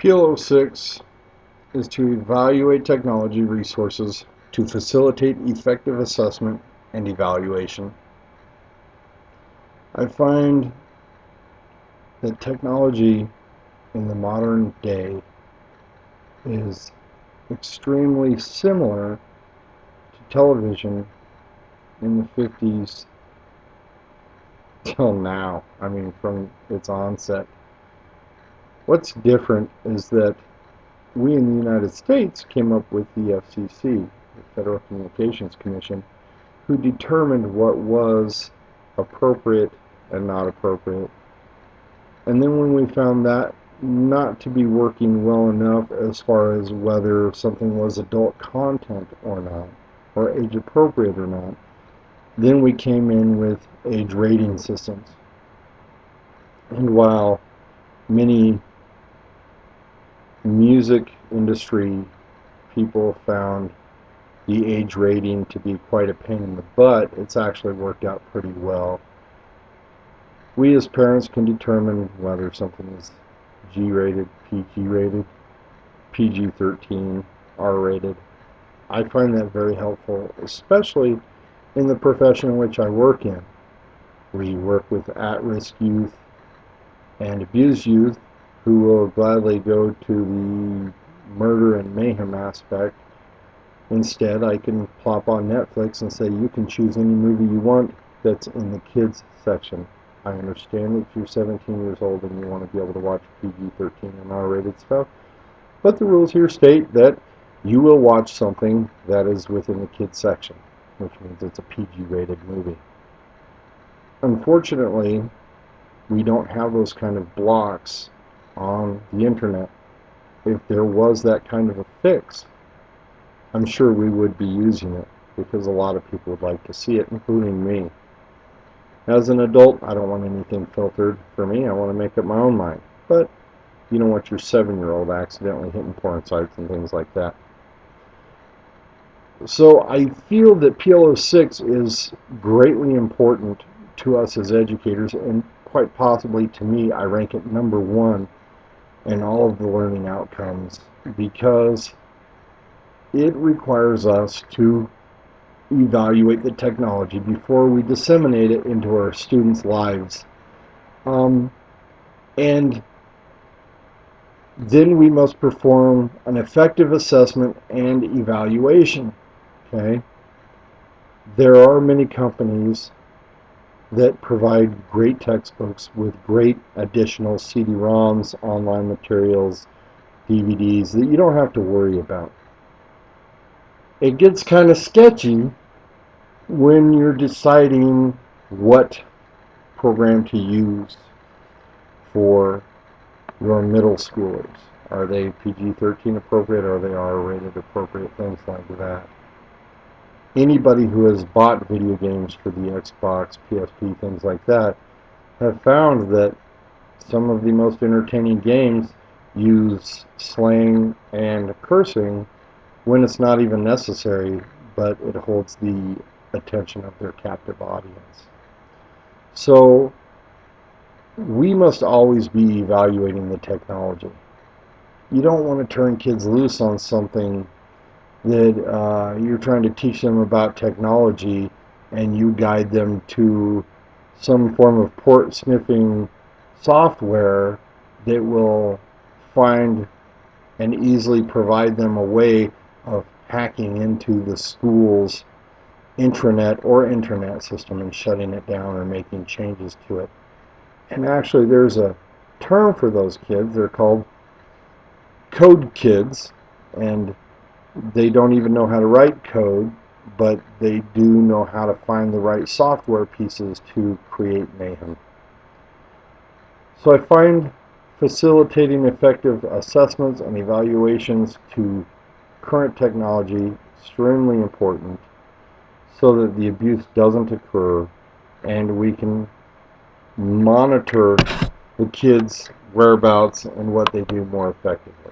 PL06 is to evaluate technology resources to facilitate effective assessment and evaluation. I find that technology in the modern day is extremely similar to television in the 50s till now. I mean, from its onset. What's different is that we in the United States came up with the FCC, the Federal Communications Commission, who determined what was appropriate and not appropriate. And then when we found that not to be working well enough as far as whether something was adult content or not, or age appropriate or not, then we came in with age rating systems. And while many music industry people found the age rating to be quite a pain in the butt, it's actually worked out pretty well. We as parents can determine whether something is G-rated, PG-rated, PG-13, R-rated. I find that very helpful, especially in the profession in which I work in. We work with at-risk youth and abused youth who will gladly go to the murder and mayhem aspect. Instead, I can plop on Netflix and say, you can choose any movie you want that's in the kids section. I understand that if you're 17 years old and you want to be able to watch PG-13 and R-rated stuff, but the rules here state that you will watch something that is within the kids section, which means it's a PG-rated movie. Unfortunately, we don't have those kind of blocks on the internet. If there was that kind of a fix, I'm sure we would be using it, because a lot of people would like to see it, including me. As an adult, I don't want anything filtered for me. I want to make up my own mind. But you don't want your 7-year-old accidentally hitting porn sites and things like that. So I feel that PL06 is greatly important to us as educators, and quite possibly to me, I rank it number one in all of the learning outcomes, because it requires us to evaluate the technology before we disseminate it into our students' lives. And then we must perform an effective assessment and evaluation. Okay? There are many companies that provide great textbooks with great additional CD-ROMs, online materials, DVDs that you don't have to worry about. It gets kind of sketchy when you're deciding what program to use for your middle schoolers. Are they PG-13 appropriate? Are they R-rated appropriate? Things like that. Anybody who has bought video games for the Xbox, PSP, things like that, have found that some of the most entertaining games use slang and cursing when it's not even necessary, but it holds the attention of their captive audience. So we must always be evaluating the technology. You don't want to turn kids loose on something that you're trying to teach them about technology, and you guide them to some form of port sniffing software that will find and easily provide them a way of hacking into the school's intranet or internet system and shutting it down or making changes to it. And actually there's a term for those kids. They're called code kids, and they don't even know how to write code, but they do know how to find the right software pieces to create mayhem. So I find facilitating effective assessments and evaluations to current technology extremely important, so that the abuse doesn't occur and we can monitor the kids' whereabouts and what they do more effectively.